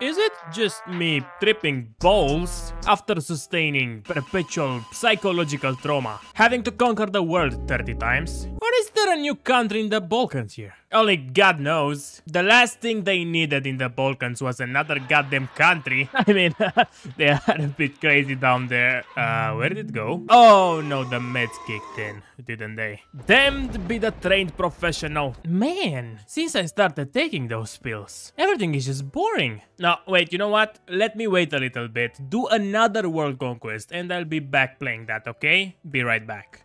Is it just me tripping balls after sustaining perpetual psychological trauma, having to conquer the world 30 times? Or is there a new country in the Balkans here? Only God knows. The last thing they needed in the Balkans was another goddamn country. I mean, they are a bit crazy down there. Where did it go? Oh no, the meds kicked in, didn't they? Damned be the trained professional. Man, since I started taking those pills, everything is just boring. No, wait, you know what? Let me wait a little bit, do another world conquest, and I'll be back playing that, okay? Be right back.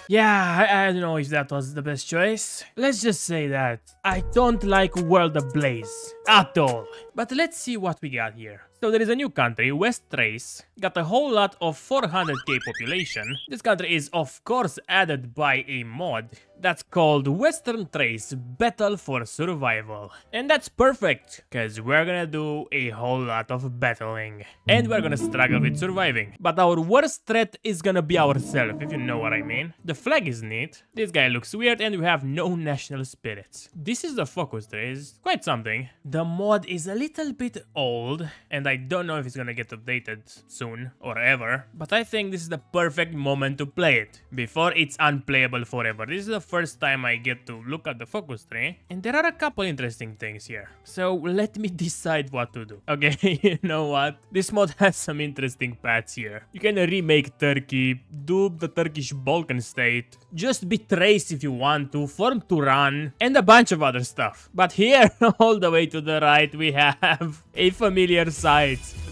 Yeah, I don't know if that was the best choice. Let's just say that I don't like World Ablaze at all. But let's see what we got here. So there is a new country, West Thrace, got a whole lot of 400k population. This country is of course added by a mod that's called Western Thrace Battle for Survival. And that's perfect, cause we're gonna do a whole lot of battling. And we're gonna struggle with surviving. But our worst threat is gonna be ourselves, if you know what I mean. The flag is neat, this guy looks weird, and we have no national spirits. This is the focus trace, quite something. The mod is a little bit old, and I don't know if it's gonna get updated soon or ever, but I think this is the perfect moment to play it before it's unplayable forever. This is the first time I get to look at the focus tree, and there are a couple interesting things here. So let me decide what to do. Okay, you know what? This mod has some interesting paths here. You can remake Turkey, do the Turkish Balkan state, just be Thrace if you want to, form Turan, and a bunch of other stuff. But here, all the way to the right, we have a familiar sight.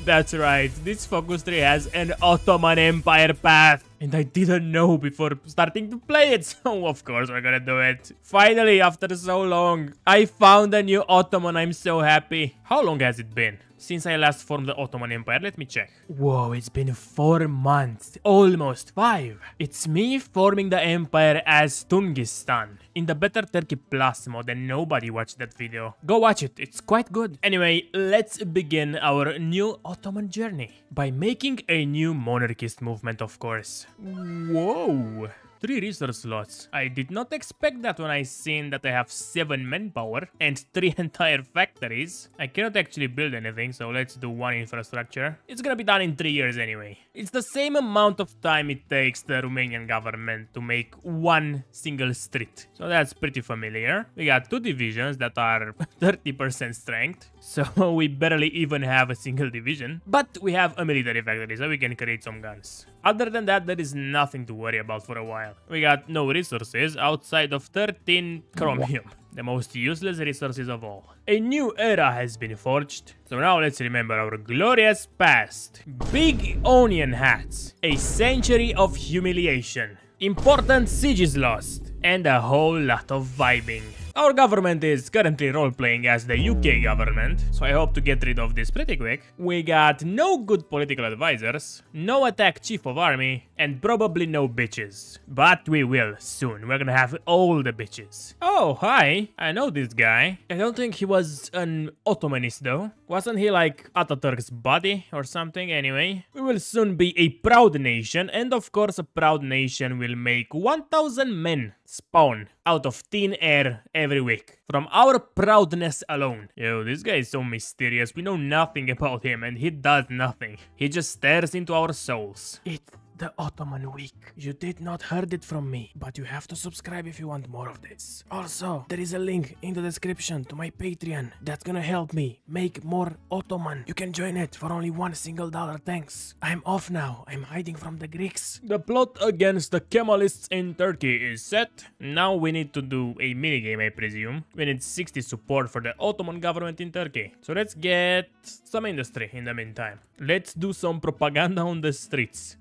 That's right, this focus tree has an Ottoman Empire path. And I didn't know before starting to play it, so of course we're gonna do it. Finally, after so long, I found a new Ottoman. I'm so happy. How long has it been since I last formed the Ottoman Empire? Let me check. Whoa, it's been 4 months. Almost 5. It's me forming the empire as Tungistan in the Better Turkey Plus mod, and nobody watched that video. Go watch it, it's quite good. Anyway, let's begin our new Ottoman journey by making a new monarchist movement, of course. Whoa! 3 resource slots. I did not expect that when I seen that I have 7 manpower and 3 entire factories. I cannot actually build anything, so let's do 1 infrastructure. It's gonna be done in 3 years anyway. It's the same amount of time it takes the Romanian government to make 1 single street. So that's pretty familiar. We got 2 divisions that are 30% strength, so we barely even have a single division. But we have a military factory, so we can create some guns. Other than that, there is nothing to worry about for a while. We got no resources outside of 13 chromium, the most useless resources of all. A new era has been forged, so now let's remember our glorious past. Big onion hats, a century of humiliation, important sieges lost, and a whole lot of vibing. Our government is currently role-playing as the UK government, so I hope to get rid of this pretty quick. We got no good political advisors, no attack chief of army, and probably no bitches. But we will soon. We're gonna have all the bitches. Oh, hi. I know this guy. I don't think he was an Ottomanist though. Wasn't he like Ataturk's buddy or something? Anyway, we will soon be a proud nation, and of course a proud nation will make 1,000 men spawn out of thin air every week from our proudness alone. Yo, this guy is so mysterious. We know nothing about him and he does nothing. He just stares into our souls. It's the Ottoman week. You did not heard it from me, but you have to subscribe if you want more of this. Also, there is a link in the description to my Patreon that's gonna help me make more Ottoman. You can join it for only $1 single, thanks. I'm off now. I'm hiding from the Greeks. The plot against the Kemalists in Turkey is set. Now we need to do a minigame, I presume. We need 60 support for the Ottoman government in Turkey. So let's get some industry in the meantime. Let's do some propaganda on the streets.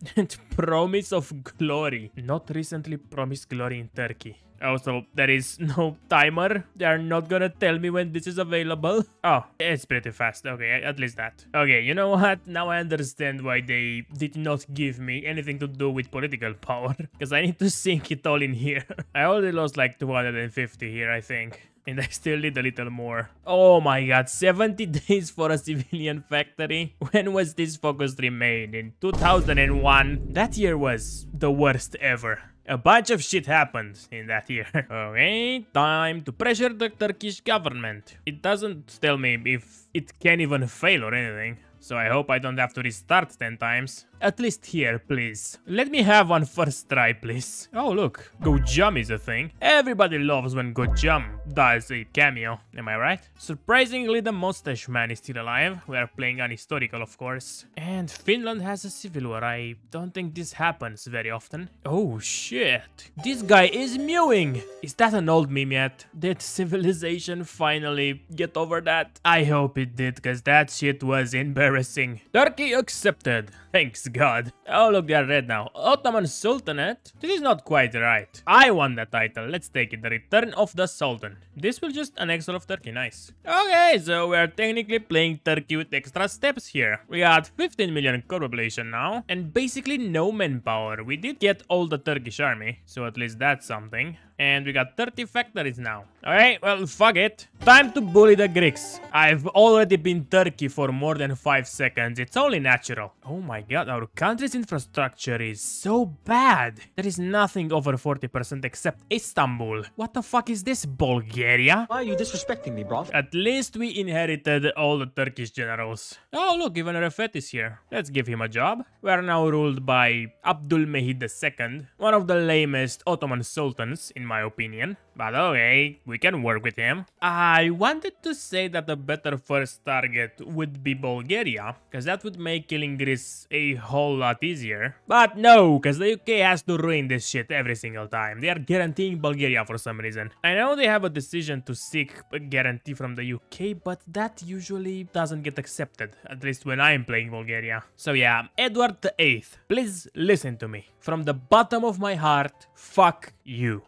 Promise of glory. Not recently promised glory in Turkey. Also, there is no timer. They are not gonna tell me when this is available. Oh, it's pretty fast. Okay, at least that. Okay, you know what? Now I understand why they did not give me anything to do with political power. Because I need to sink it all in here. I already lost like 250 here, I think. And I still need a little more. Oh my god, 70 days for a civilian factory? When was this focus tree made? In 2001? That year was the worst ever. A bunch of shit happened in that year. Okay, time to pressure the Turkish government. It doesn't tell me if it can even fail or anything. So I hope I don't have to restart 10 times. At least here, please. Let me have one first try, please. Oh, look. Go Jump is a thing. Everybody loves when Go Jump does a cameo. Am I right? Surprisingly, the mustache man is still alive. We are playing an historical, of course. And Finland has a civil war. I don't think this happens very often. Oh, shit. This guy is mewing. Is that an old meme yet? Did civilization finally get over that? I hope it did, because that shit was embarrassing. Turkey accepted. Thanks God. Oh look, they are red now. Ottoman Sultanate? This is not quite right. I won the title. Let's take it. The Return of the Sultan. This will just annex all of Turkey. Nice. Okay, so we are technically playing Turkey with extra steps here. We got 15 million core population now. And basically no manpower. We did get all the Turkish army. So at least that's something. And we got 30 factories now. Alright, well, fuck it. Time to bully the Greeks. I've already been Turkey for more than 5 seconds. It's only natural. Oh my god, our country's infrastructure is so bad. There is nothing over 40% except Istanbul. What the fuck is this, Bulgaria? Why are you disrespecting me, bro? At least we inherited all the Turkish generals. Oh look, even Refet is here. Let's give him a job. We are now ruled by Abdülmehid II, one of the lamest Ottoman sultans in my opinion. But okay, we can work with him. I wanted to say that a better first target would be Bulgaria, because that would make killing Greece a whole lot easier. But no, because the UK has to ruin this shit every single time. They are guaranteeing Bulgaria for some reason. I know they have a decision to seek a guarantee from the UK, but that usually doesn't get accepted, at least when I'm playing Bulgaria. So yeah, Edward VIII, please listen to me. From the bottom of my heart, fuck you.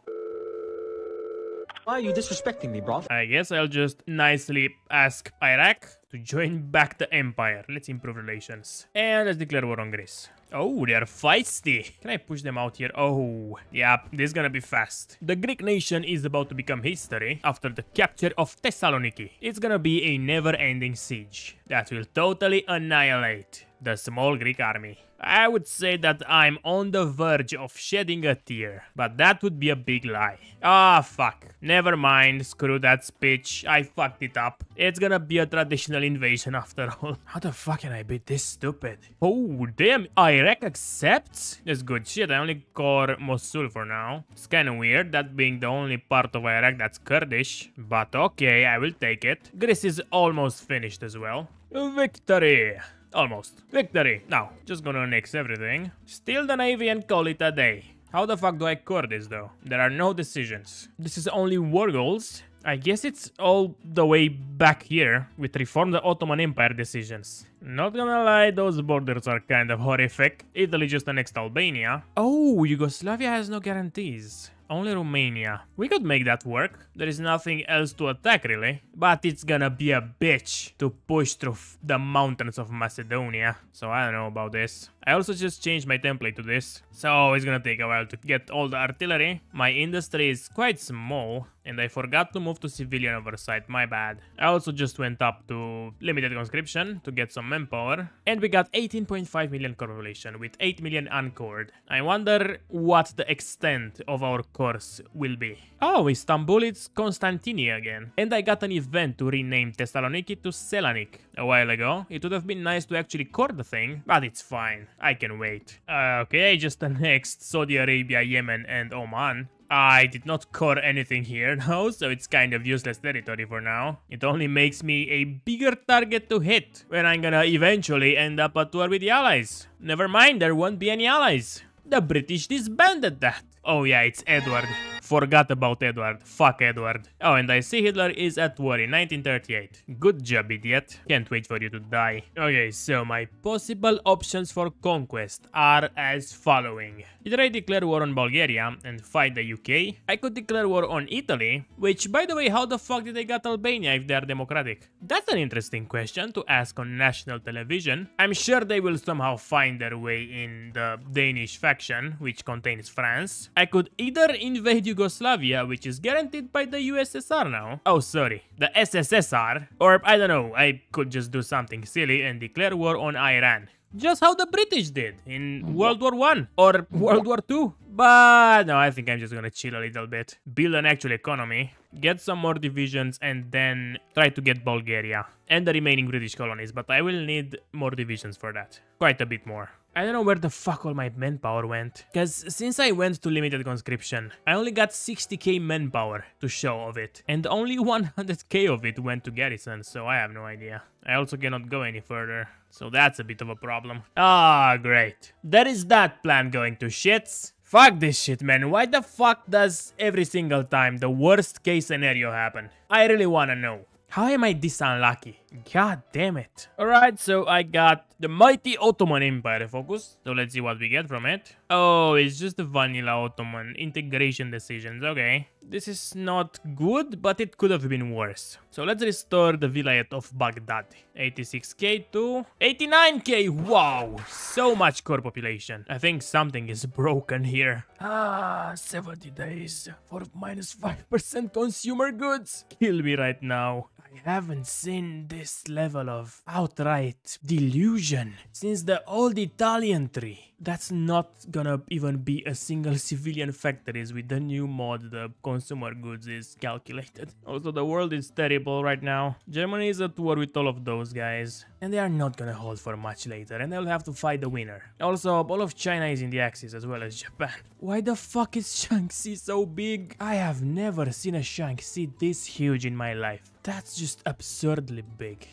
Why are you disrespecting me, bro? I guess I'll just nicely ask Iraq to join back the empire. Let's improve relations. And let's declare war on Greece. Oh, they're feisty. Can I push them out here? Oh, yeah, this is gonna be fast. The Greek nation is about to become history after the capture of Thessaloniki. It's gonna be a never-ending siege that will totally annihilate the small Greek army. I would say that I'm on the verge of shedding a tear, but that would be a big lie. Ah, fuck. Never mind, screw that speech, I fucked it up. It's gonna be a traditional invasion after all. How the fuck can I be this stupid? Oh, damn, Iraq accepts? That's good shit, I only core Mosul for now. It's kinda weird, that being the only part of Iraq that's Kurdish. But okay, I will take it. Greece is almost finished as well. Victory! Almost. Victory! Now, just gonna annex everything. Steal the navy and call it a day. How the fuck do I core this though? There are no decisions. This is only war goals. I guess it's all the way back here with reform the Ottoman Empire decisions. Not gonna lie, those borders are kind of horrific. Italy just annexed Albania. Oh, Yugoslavia has no guarantees. Only Romania. We could make that work. There is nothing else to attack really. But it's gonna be a bitch to push through the mountains of Macedonia. So I don't know about this. I also just changed my template to this. So it's gonna take a while to get all the artillery. My industry is quite small. And I forgot to move to civilian oversight, my bad. I also just went up to limited conscription to get some manpower. And we got 18.5 million core population with 8 million uncored. I wonder what the extent of our course will be. Oh, Istanbul, it's Constantini again. And I got an event to rename Thessaloniki to Selanik a while ago. It would have been nice to actually core the thing, but it's fine. I can wait. Okay, I just annexed Saudi Arabia, Yemen, and Oman. I did not core anything here now, so it's kind of useless territory for now. It only makes me a bigger target to hit when I'm gonna eventually end up at war with the allies. Never mind, there won't be any allies. The British disbanded that. Oh yeah, it's Edward. Forgot about Edward. Fuck Edward. Oh, and I see Hitler is at war in 1938. Good job, idiot. Can't wait for you to die. Okay, so my possible options for conquest are as following. Either I declare war on Bulgaria and fight the UK. I could declare war on Italy, which, by the way, how the fuck did they get Albania if they are democratic? That's an interesting question to ask on national television. I'm sure they will somehow find their way in the Danish faction, which contains France. I could either invade Yugoslavia, which is guaranteed by the USSR now. Oh, sorry, the SSSR. Or, I don't know, I could just do something silly and declare war on Iran. Just how the British did in World War I or World War II. But no, I think I'm just gonna chill a little bit. Build an actual economy. Get some more divisions and then try to get Bulgaria and the remaining British colonies. But I will need more divisions for that. Quite a bit more. I don't know where the fuck all my manpower went. Cause since I went to limited conscription, I only got 60k manpower to show of it. And only 100k of it went to garrison, so I have no idea. I also cannot go any further. So that's a bit of a problem. Ah, great. There is that plan going to shits. Fuck this shit, man. Why the fuck does every single time the worst case scenario happen? I really wanna know. How am I this unlucky? God damn it. Alright, so I got the mighty Ottoman Empire focus. So let's see what we get from it. Oh, it's just the vanilla Ottoman integration decisions. Okay. This is not good, but it could have been worse. So let's restore the Vilayet of Baghdad. 86k to 89k. Wow, so much core population. I think something is broken here. 70 days for -5% consumer goods. Kill me right now. I haven't seen this level of outright delusion since the old Italian tree. That's not gonna even be a single civilian factories with the new mod the consumer goods is calculated. Also, the world is terrible right now. Germany is at war with all of those guys. And they are not gonna hold for much later and they'll have to fight the winner. Also, all of China is in the Axis as well as Japan. Why the fuck is Shaanxi so big? I have never seen a Shaanxi this huge in my life. That's just absurdly big.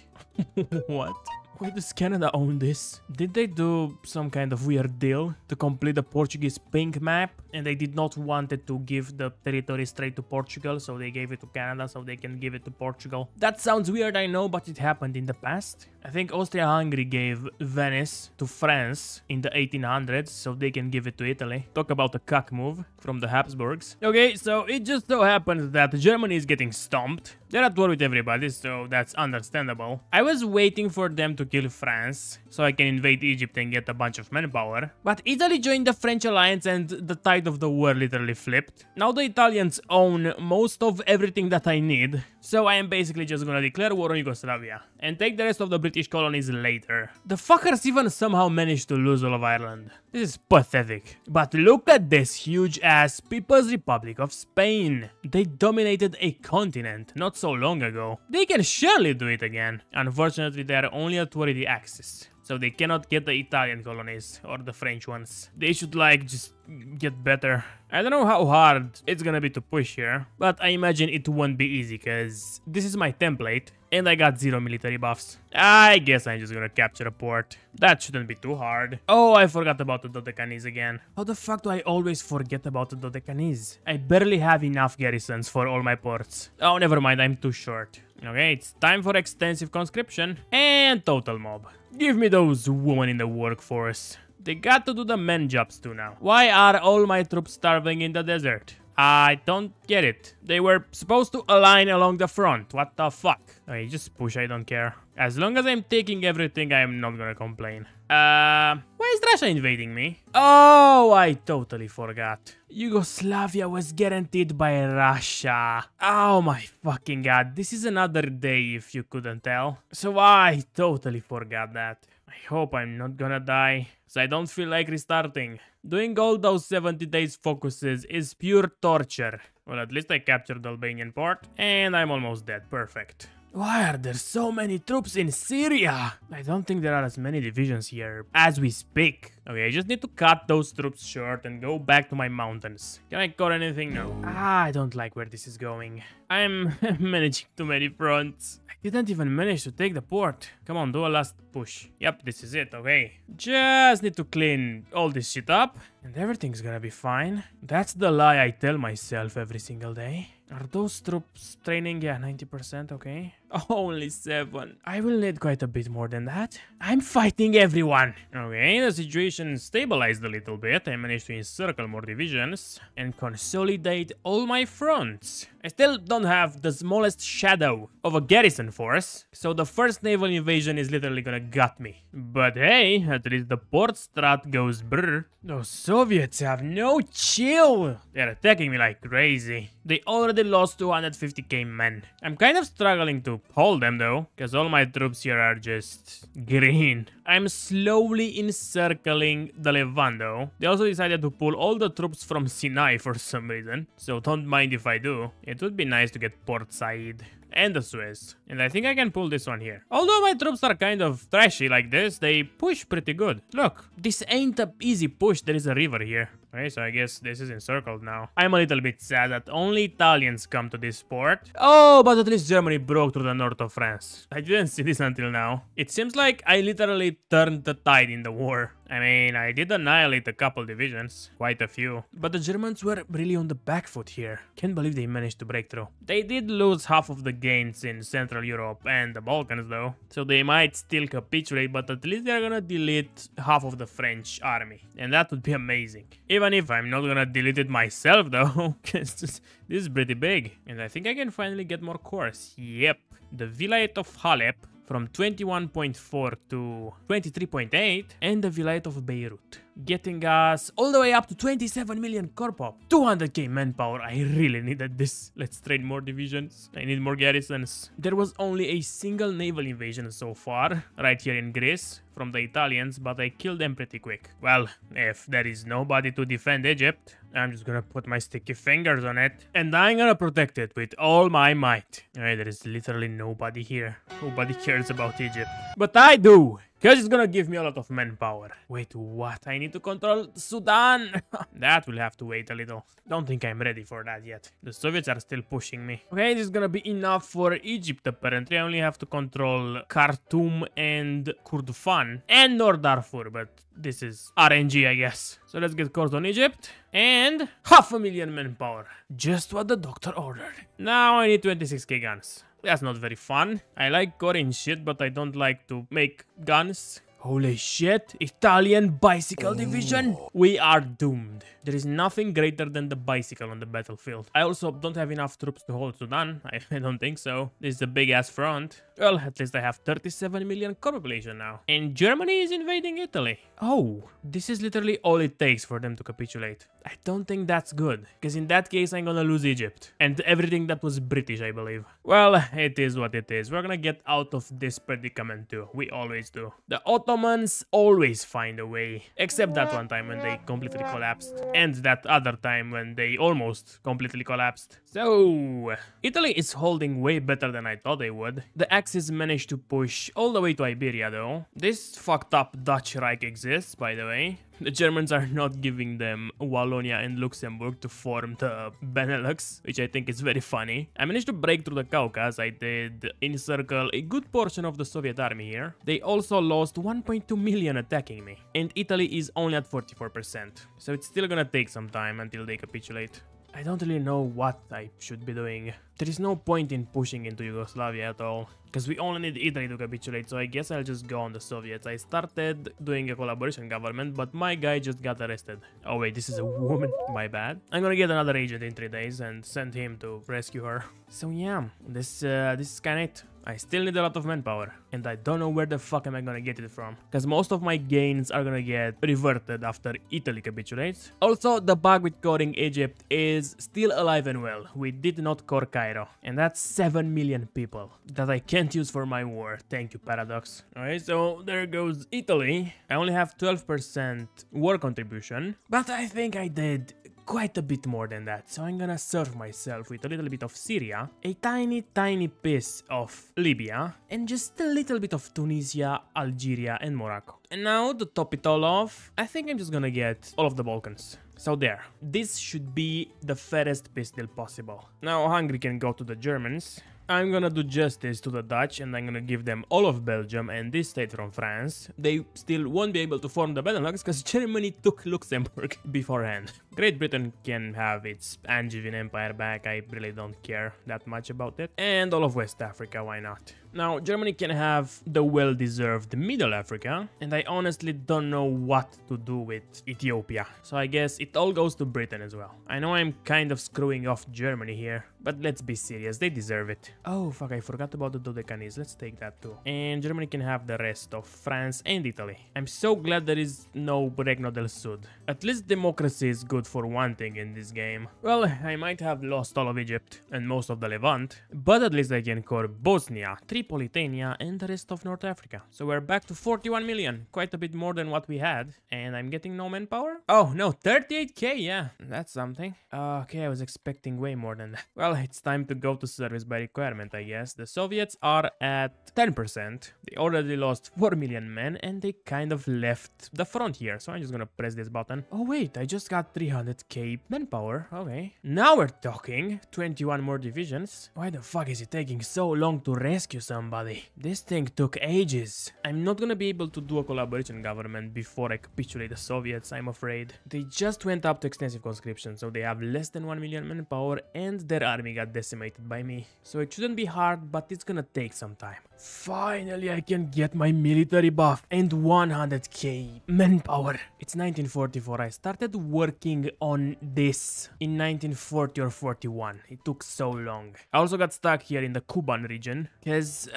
What? Why does Canada own this? Did they do some kind of weird deal to complete the Portuguese pink map? And they did not want it to give the territory straight to Portugal, so they gave it to Canada so they can give it to Portugal. That sounds weird, I know, but it happened in the past. I think Austria-Hungary gave Venice to France in the 1800s, so they can give it to Italy. Talk about a cuck move from the Habsburgs. Okay, so it just so happens that Germany is getting stomped. They're at war with everybody, so that's understandable. I was waiting for them to kill France, so I can invade Egypt and get a bunch of manpower. But Italy joined the French alliance and the tide of the war literally flipped. Now the Italians own most of everything that I need, so I am basically just gonna declare war on Yugoslavia and take the rest of the British colonies later. The fuckers even somehow managed to lose all of Ireland. This is pathetic. But look at this huge ass People's Republic of Spain. They dominated a continent not so long ago. They can surely do it again. Unfortunately, they are only at war with the Axis, so they cannot get the Italian colonies or the French ones. They should like just get better. I don't know how hard it's gonna be to push here, but I imagine it won't be easy because this is my template and I got 0 military buffs. I guess I'm just gonna capture a port. That shouldn't be too hard. Oh, I forgot about the Dodecanese again. How the fuck do I always forget about the Dodecanese? I barely have enough garrisons for all my ports. Oh, never mind, I'm too short. Okay, it's time for extensive conscription and total mob. Give me those women in the workforce. They got to do the men jobs too now. Why are all my troops starving in the desert? I don't get it. They were supposed to align along the front. What the fuck? Okay, just push, I don't care. As long as I'm taking everything, I'm not gonna complain. Why is Russia invading me? Oh, I totally forgot. Yugoslavia was guaranteed by Russia. Oh my fucking god. This is another day if you couldn't tell. So I totally forgot that. I hope I'm not gonna die, so I don't feel like restarting. Doing all those 70 days focuses is pure torture. Well, at least I captured the Albanian port, and I'm almost dead. Perfect. Why are there so many troops in Syria? I don't think there are as many divisions here as we speak. Okay, I just need to cut those troops short and go back to my mountains. Can I cut anything? No. I don't like where this is going. I'm managing too many fronts. I didn't even manage to take the port. Come on, do a last push. Yep, this is it, okay. Just need to clean all this shit up and everything's gonna be fine. That's the lie I tell myself every single day. Are those troops training? Yeah, 90%, okay. Only 7. I will need quite a bit more than that. I'm fighting everyone. Okay, the situation stabilized a little bit. I managed to encircle more divisions and consolidate all my fronts. I still don't have the smallest shadow of a garrison force, so the first naval invasion is literally gonna gut me. But hey, at least the port strat goes brr. Those Soviets have no chill. They're attacking me like crazy. They already lost 250k men. I'm kind of struggling to to hold them though, because all my troops here are just green. I'm slowly encircling the Levant though. They also decided to pull all the troops from Sinai for some reason, so don't mind if I do. It would be nice to get Port Said and the Suez. And I think I can pull this one here. Although my troops are kind of trashy like this, they push pretty good. Look, this ain't a easy push. There is a river here. Okay, so I guess this is encircled now. I'm a little bit sad that only Italians come to this port. Oh, but at least Germany broke through the north of France. I didn't see this until now. It seems like I literally turned the tide in the war. I mean, I did annihilate a couple divisions, quite a few. But the Germans were really on the back foot here. Can't believe they managed to break through. They did lose half of the gains in Central Europe and the Balkans though. So they might still capitulate, but at least they're gonna delete half of the French army. And that would be amazing. Even if I'm not gonna delete it myself though, because this is pretty big. And I think I can finally get more cores. Yep, the Vilayet of Halep from 21.4 to 23.8, and the Vilayet of Beirut, getting us all the way up to 27 million core pop. 200k manpower, I really needed this. Let's trade more divisions. I need more garrisons. There was only a single naval invasion so far, right here in Greece, from the Italians, but I killed them pretty quick. Well, if there is nobody to defend Egypt, I'm just gonna put my sticky fingers on it, and I'm gonna protect it with all my might. Alright, there is literally nobody here. Nobody cares about Egypt. But I do! Because it's gonna give me a lot of manpower. Wait, what? I need to control Sudan? That will have to wait a little. Don't think I'm ready for that yet. The Soviets are still pushing me. Okay, this is gonna be enough for Egypt apparently. I only have to control Khartoum and Kurdufan and North Darfur, but this is RNG, I guess. So let's get cores on Egypt. And 500,000 manpower. Just what the doctor ordered. Now I need 26k guns. That's not very fun. I like coring shit, but I don't like to make guns. Holy shit, Italian bicycle division? We are doomed. There is nothing greater than the bicycle on the battlefield. I also don't have enough troops to hold Sudan. I don't think so. This is a big ass front. Well, at least I have 37 million core population now. And Germany is invading Italy. Oh, this is literally all it takes for them to capitulate. I don't think that's good, because in that case I'm gonna lose Egypt. And everything that was British, I believe. Well, it is what it is. We're gonna get out of this predicament too. We always do. The Ottomans always find a way. Except that one time when they completely collapsed. And that other time when they almost completely collapsed. So, Italy is holding way better than I thought they would. The Axis managed to push all the way to Iberia though. This fucked up Dutch Reich exists, by the way. The Germans are not giving them Wallonia and Luxembourg to form the Benelux, which I think is very funny. I managed to break through the Caucasus. I did encircle a good portion of the Soviet army here. They also lost 1.2 million attacking me. And Italy is only at 44%. So it's still gonna take some time until they capitulate. I don't really know what I should be doing. There is no point in pushing into Yugoslavia at all, because we only need Italy to capitulate, so I guess I'll just go on the Soviets. I started doing a collaboration government, but my guy just got arrested. Oh wait, this is a woman. My bad. I'm gonna get another agent in 3 days and send him to rescue her. So yeah, this is kinda it. I still need a lot of manpower, and I don't know where the fuck am I gonna get it from, because most of my gains are gonna get reverted after Italy capitulates. Also, the bug with coring Egypt is still alive and well. We did not core Cairo, and that's 7 million people that I can't use for my war. Thank you, Paradox. Alright, so there goes Italy. I only have 12% war contribution, but I think I did quite a bit more than that, so I'm gonna serve myself with a little bit of Syria, a tiny piece of Libya, and just a little bit of Tunisia, Algeria, and Morocco. And now, to top it all off, I think I'm just gonna get all of the Balkans. So there, this should be the fairest peace deal possible. Now Hungary can go to the Germans. I'm gonna do justice to the Dutch, and I'm gonna give them all of Belgium and this state from France. They still won't be able to form the Benelux because Germany took Luxembourg beforehand. Great Britain can have its Angevin Empire back. I really don't care that much about it. And all of West Africa, why not? Now, Germany can have the well-deserved Middle Africa, and I honestly don't know what to do with Ethiopia. So I guess it all goes to Britain as well. I know I'm kind of screwing off Germany here, but let's be serious, they deserve it. Oh fuck, I forgot about the Dodecanese, let's take that too. And Germany can have the rest of France and Italy. I'm so glad there is no Regno del Sud. At least democracy is good for one thing in this game. Well, I might have lost all of Egypt and most of the Levant, but at least I can core Bosnia, Tripolitania and the rest of North Africa. So we're back to 41 million, quite a bit more than what we had. And I'm getting no manpower? Oh no, 38k, yeah, that's something. Okay, I was expecting way more than that. Well, it's time to go to service by requirement, I guess. The Soviets are at 10%. They already lost 4 million men and they kind of left the front here. So I'm just gonna press this button. Oh wait, I just got 300k manpower. Okay, now we're talking. 21 more divisions. Why the fuck is it taking so long to rescue somebody? This thing took ages. I'm not gonna be able to do a collaboration government before I capitulate the Soviets, I'm afraid. They just went up to extensive conscription, so they have less than 1 million manpower and their army got decimated by me. So it shouldn't be hard, but it's gonna take some time. Finally, I can get my military buff and 100k manpower. It's 1944. I started working on this in 1940 or 41. It took so long. I also got stuck here in the Kuban region because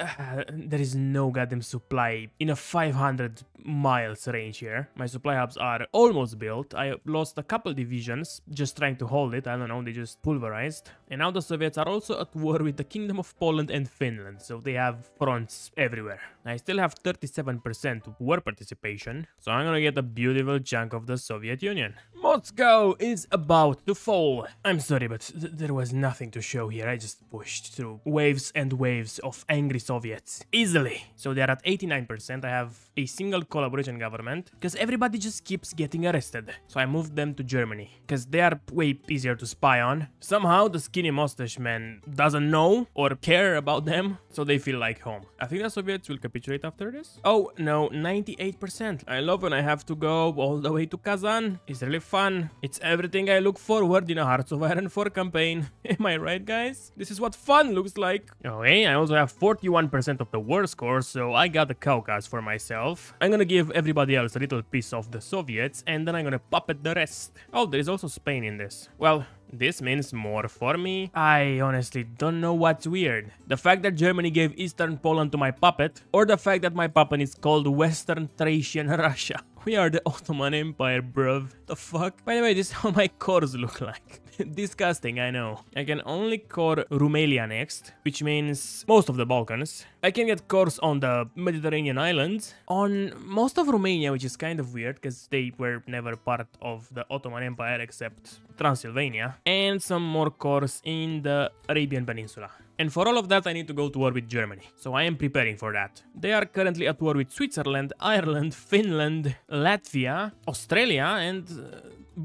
there is no goddamn supply in a 500 miles range here. My supply hubs are almost built. I lost a couple divisions just trying to hold it. I don't know, they just pulverized. And now the Soviets are also at war with the Kingdom of Poland and Finland, so they have fronts everywhere. I still have 37% war participation, so I'm gonna get a beautiful chunk of the Soviet Union. Moscow is about to fall. I'm sorry, but there was nothing to show here. I just pushed through waves and waves of angry Soviets easily. So they are at 89%. I have a single collaboration government because everybody just keeps getting arrested. So I moved them to Germany because they are way easier to spy on. Somehow the skinny mustache man doesn't know or care about them, so they feel like home. I think the Soviets will capitulate after this. Oh no, 98%. I love when I have to go all the way to Kazan. It's really fun. It's everything I look forward in a Hearts of Iron 4 campaign. Am I right, guys? This is what fun looks like. Okay, I also have 41% of the war score, so I got the Caucasus for myself. I'm gonna give everybody else a little piece of the Soviets, and then I'm gonna puppet the rest. Oh, there is also Spain in this. Well, this means more for me. I honestly don't know what's weird. The fact that Germany gave Eastern Poland to my puppet, or the fact that my puppet is called Western Thracian Russia. We are the Ottoman Empire, bruv. The fuck? By the way, this is how my cores look like. Disgusting, I know. I can only core Rumelia next, which means most of the Balkans. I can get cores on the Mediterranean islands, on most of Romania, which is kind of weird because they were never part of the Ottoman Empire except Transylvania, and some more cores in the Arabian Peninsula. And for all of that, I need to go to war with Germany. So I am preparing for that. They are currently at war with Switzerland, Ireland, Finland, Latvia, Australia, and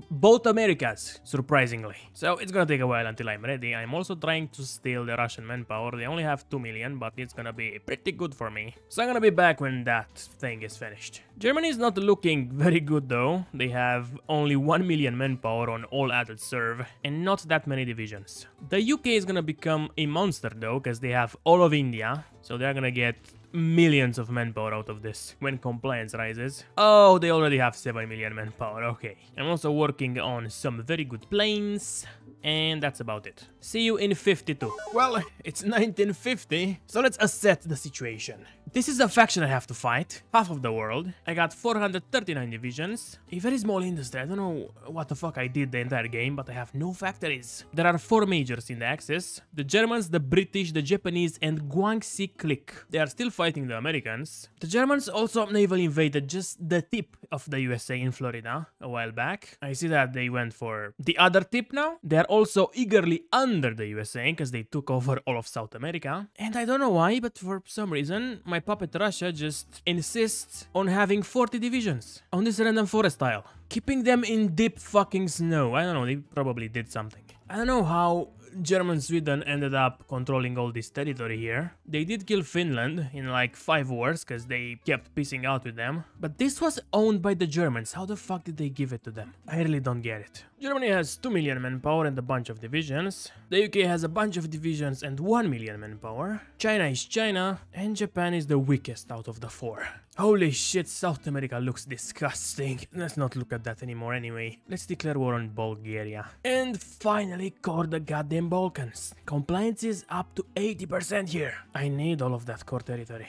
both Americas, surprisingly. So it's gonna take a while until I'm ready. I'm also trying to steal the Russian manpower. They only have 2 million, but it's gonna be pretty good for me. So I'm gonna be back when that thing is finished. Germany is not looking very good though. They have only 1 million manpower on all adult serve and not that many divisions. The UK is gonna become a monster though, because they have all of India. So they're gonna get millions of manpower out of this when compliance rises. Oh, they already have 7 million manpower. Okay. I'm also working on some very good planes. And that's about it. See you in 52. Well, it's 1950, so let's assess the situation. This is a faction I have to fight, half of the world. I got 439 divisions, a very small industry. I don't know what the fuck I did the entire game, but I have no factories. There are 4 majors in the Axis: the Germans, the British, the Japanese, and Guangxi clique. They are still fighting the Americans. The Germans also navally invaded just the tip of the USA in Florida a while back. I see that they went for the other tip now. They are also eagerly under the USA because they took over all of South America. And I don't know why, but for some reason, my puppet Russia just insists on having 40 divisions on this random forest tile, keeping them in deep fucking snow. I don't know, they probably did something. I don't know how German Sweden ended up controlling all this territory here. They did kill Finland in like 5 wars because they kept pissing out with them. But this was owned by the Germans. How the fuck did they give it to them? I really don't get it. Germany has 2 million manpower and a bunch of divisions. The UK has a bunch of divisions and 1 million manpower. China is China, and Japan is the weakest out of the 4. Holy shit, South America looks disgusting. Let's not look at that anymore anyway. Let's declare war on Bulgaria. And finally core the goddamn Balkans. Compliance is up to 80% here. I need all of that core territory.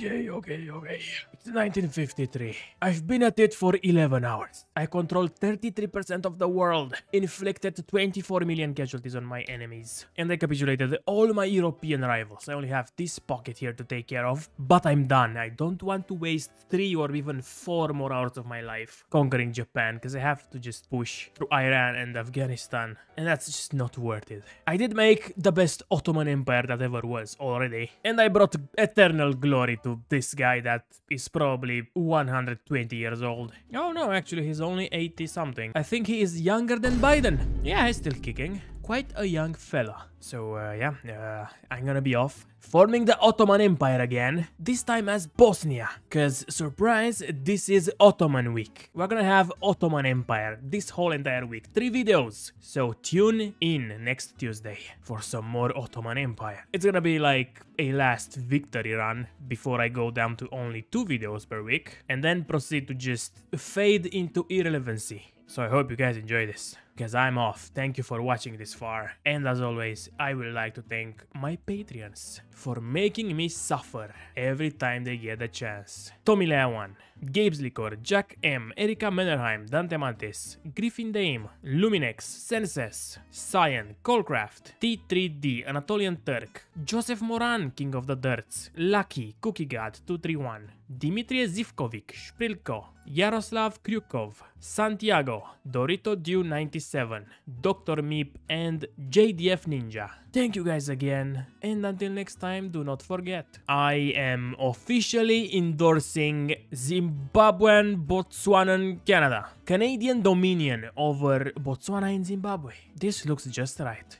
Okay. It's 1953. I've been at it for 11 hours. I control 33% of the world, inflicted 24 million casualties on my enemies, and I capitulated all my European rivals. I only have this pocket here to take care of, but I'm done. I don't want to waste 3 or even 4 more hours of my life conquering Japan, because I have to just push through Iran and Afghanistan, and that's just not worth it. I did make the best Ottoman Empire that ever was already, and I brought eternal glory to this guy that is probably 120 years old. Oh no, actually he's only 80 something. I think he is younger than Biden. Yeah, he's still kicking. Quite a young fella. So I'm gonna be off, forming the Ottoman Empire again, this time as Bosnia, cause surprise, this is Ottoman week. We're gonna have Ottoman Empire this whole entire week, 3 videos, so tune in next Tuesday for some more Ottoman Empire. It's gonna be like a last victory run before I go down to only 2 videos per week, and then proceed to just fade into irrelevancy. So I hope you guys enjoy this, because I'm off. Thank you for watching this far. And as always, I would like to thank my Patreons for making me suffer every time they get a chance. Tommy Lewan, Gabe's Liquor, Jack M, Erika Mannerheim, Dante Mantis, Griffin Dame, Luminex, Senses, Cyan, Colcraft, T3D, Anatolian Turk, Joseph Moran, King of the Dirts, Lucky, Cookie God 231, Dimitri Zivkovic, Sprilko, Yaroslav Kryukov, Santiago, Dorito Dew 97, Dr. Meep, and JDF Ninja. Thank you guys again, and until next time, do not forget, I am officially endorsing Zimbabwean, Botswanan, Canada. Canadian dominion over Botswana and Zimbabwe. This looks just right.